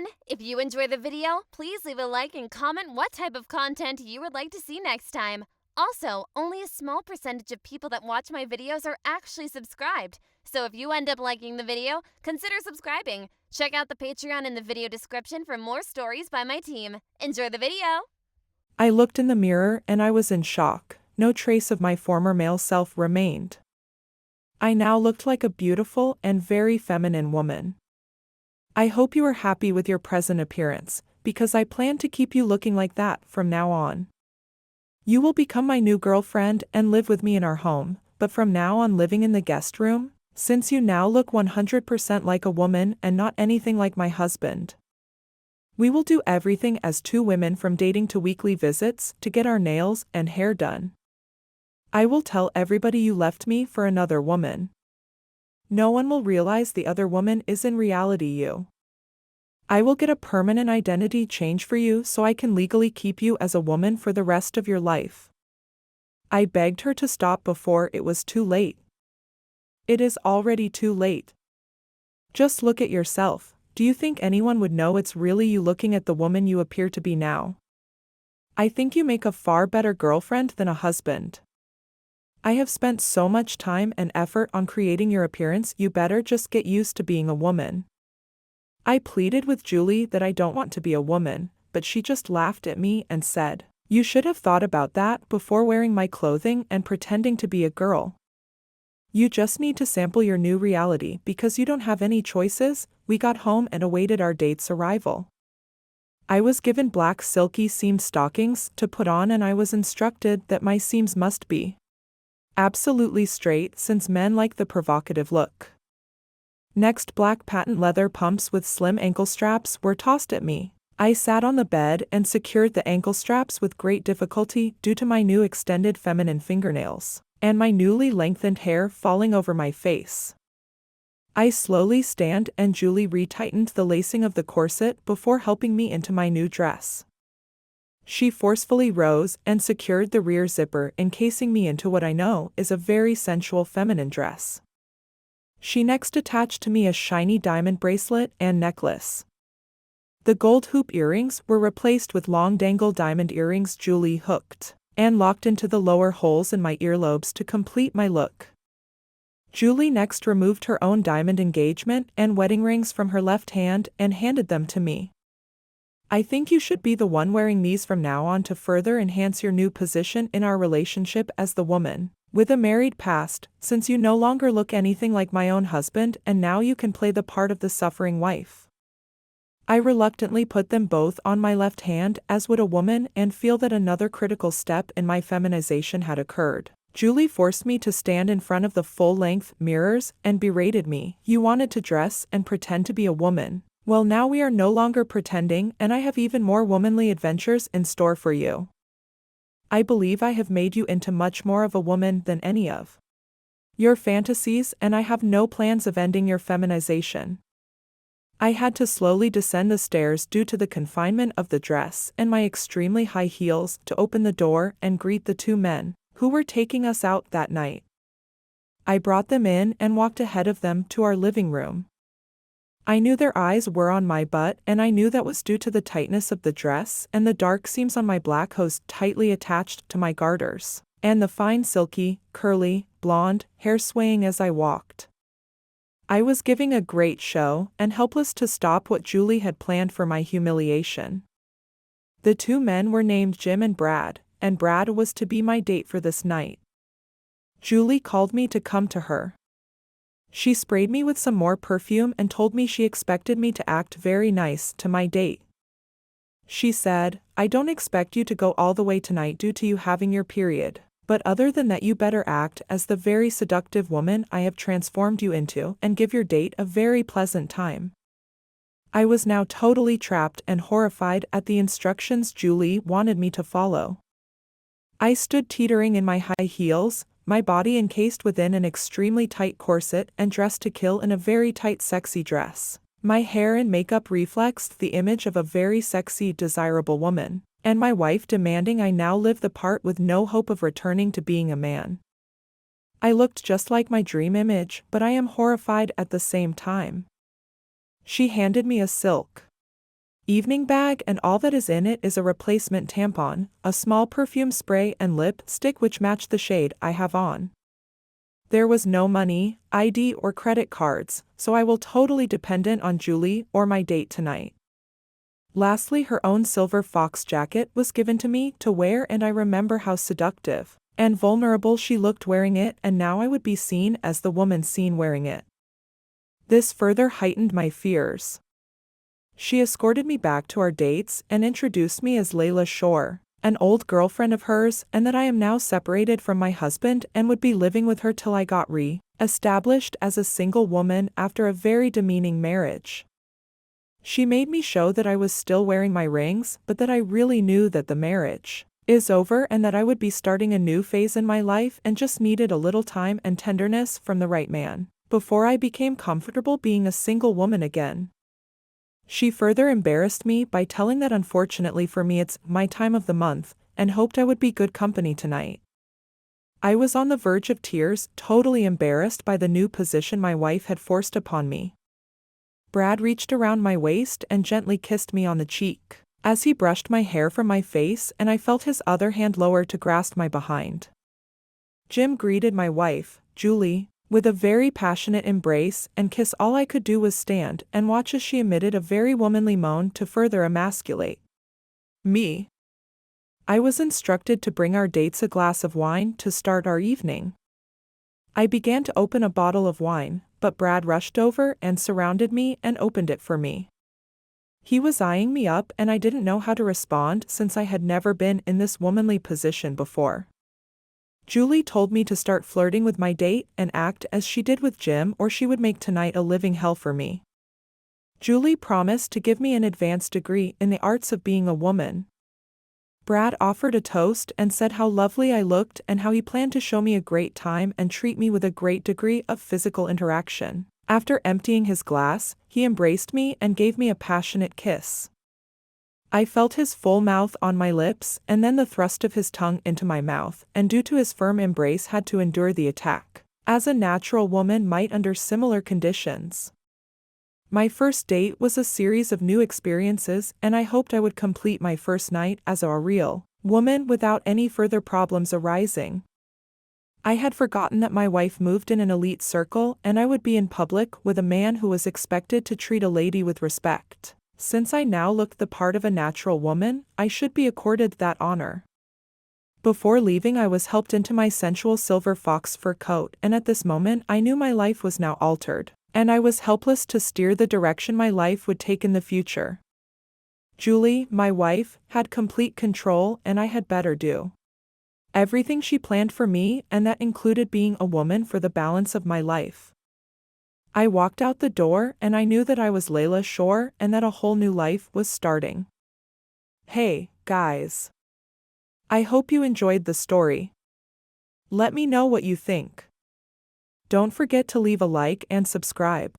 everyone! If you enjoy the video, please leave a like and comment what type of content you would like to see next time. Also, only a small percentage of people that watch my videos are actually subscribed. So if you end up liking the video, consider subscribing. Check out the Patreon in the video description for more stories by my team. Enjoy the video! I looked in the mirror and I was in shock. No trace of my former male self remained. I now looked like a beautiful and very feminine woman. I hope you are happy with your present appearance, because I plan to keep you looking like that from now on. You will become my new girlfriend and live with me in our home, but from now on living in the guest room, since you now look 100% like a woman and not anything like my husband. We will do everything as two women, from dating to weekly visits to get our nails and hair done. I will tell everybody you left me for another woman. No one will realize the other woman is in reality you. I will get a permanent identity change for you so I can legally keep you as a woman for the rest of your life. I begged her to stop before it was too late. It is already too late. Just look at yourself. Do you think anyone would know it's really you looking at the woman you appear to be now? I think you make a far better girlfriend than a husband. I have spent so much time and effort on creating your appearance, you better just get used to being a woman. I pleaded with Julie that I don't want to be a woman, but she just laughed at me and said, "You should have thought about that before wearing my clothing and pretending to be a girl. You just need to sample your new reality because you don't have any choices." We got home and awaited our date's arrival. I was given black silky seamed stockings to put on, and I was instructed that my seams must be absolutely straight since men like the provocative look. Next, black patent leather pumps with slim ankle straps were tossed at me. I sat on the bed and secured the ankle straps with great difficulty due to my new extended feminine fingernails and my newly lengthened hair falling over my face. I slowly stand and Julie retightened the lacing of the corset before helping me into my new dress. She forcefully rose and secured the rear zipper, encasing me into what I know is a very sensual feminine dress. She next attached to me a shiny diamond bracelet and necklace. The gold hoop earrings were replaced with long dangle diamond earrings Julie hooked and locked into the lower holes in my earlobes to complete my look. Julie next removed her own diamond engagement and wedding rings from her left hand and handed them to me. I think you should be the one wearing these from now on to further enhance your new position in our relationship as the woman with a married past, since you no longer look anything like my own husband and now you can play the part of the suffering wife. I reluctantly put them both on my left hand, as would a woman, and feel that another critical step in my feminization had occurred. Julie forced me to stand in front of the full-length mirrors and berated me. "You wanted to dress and pretend to be a woman. Well, now we are no longer pretending, and I have even more womanly adventures in store for you. I believe I have made you into much more of a woman than any of your fantasies, and I have no plans of ending your feminization." I had to slowly descend the stairs due to the confinement of the dress and my extremely high heels to open the door and greet the two men who were taking us out that night. I brought them in and walked ahead of them to our living room. I knew their eyes were on my butt, and I knew that was due to the tightness of the dress and the dark seams on my black hose tightly attached to my garters, and the fine silky, curly, blonde hair swaying as I walked. I was giving a great show and helpless to stop what Julie had planned for my humiliation. The two men were named Jim and Brad was to be my date for this night. Julie called me to come to her. She sprayed me with some more perfume and told me she expected me to act very nice to my date. She said, "I don't expect you to go all the way tonight due to you having your period, but other than that you better act as the very seductive woman I have transformed you into and give your date a very pleasant time." I was now totally trapped and horrified at the instructions Julie wanted me to follow. I stood teetering in my high heels, my body encased within an extremely tight corset and dressed to kill in a very tight sexy dress. My hair and makeup reflected the image of a very sexy, desirable woman, and my wife demanding I now live the part with no hope of returning to being a man. I looked just like my dream image, but I am horrified at the same time. She handed me a silk evening bag, and all that is in it is a replacement tampon, a small perfume spray, and lipstick which match the shade I have on. There was no money, ID, or credit cards, so I will totally dependent on Julie or my date tonight. Lastly, her own silver fox jacket was given to me to wear, and I remember how seductive and vulnerable she looked wearing it, and now I would be seen as the woman seen wearing it. This further heightened my fears. She escorted me back to our dates and introduced me as Layla Shore, an old girlfriend of hers, and that I am now separated from my husband and would be living with her till I got re-established as a single woman after a very demeaning marriage. She made me show that I was still wearing my rings, but that I really knew that the marriage is over and that I would be starting a new phase in my life and just needed a little time and tenderness from the right man before I became comfortable being a single woman again. She further embarrassed me by telling that unfortunately for me it's my time of the month, and hoped I would be good company tonight. I was on the verge of tears, totally embarrassed by the new position my wife had forced upon me. Brad reached around my waist and gently kissed me on the cheek as he brushed my hair from my face, and I felt his other hand lower to grasp my behind. Jim greeted my wife, Julie, with a very passionate embrace and kiss. All I could do was stand and watch as she emitted a very womanly moan to further emasculate me. I was instructed to bring our dates a glass of wine to start our evening. I began to open a bottle of wine, but Brad rushed over and surrounded me and opened it for me. He was eyeing me up, and I didn't know how to respond since I had never been in this womanly position before. Julie told me to start flirting with my date and act as she did with Jim, or she would make tonight a living hell for me. Julie promised to give me an advanced degree in the arts of being a woman. Brad offered a toast and said how lovely I looked and how he planned to show me a great time and treat me with a great degree of physical interaction. After emptying his glass, he embraced me and gave me a passionate kiss. I felt his full mouth on my lips and then the thrust of his tongue into my mouth, and due to his firm embrace had to endure the attack, as a natural woman might under similar conditions. My first date was a series of new experiences, and I hoped I would complete my first night as a real woman without any further problems arising. I had forgotten that my wife moved in an elite circle and I would be in public with a man who was expected to treat a lady with respect. Since I now looked the part of a natural woman, I should be accorded that honor. Before leaving, I was helped into my sensual silver fox fur coat, and at this moment I knew my life was now altered, and I was helpless to steer the direction my life would take in the future. Julie, my wife, had complete control, and I had better do everything she planned for me, and that included being a woman for the balance of my life. I walked out the door, and I knew that I was Layla Shore and that a whole new life was starting. Hey, guys. I hope you enjoyed the story. Let me know what you think. Don't forget to leave a like and subscribe.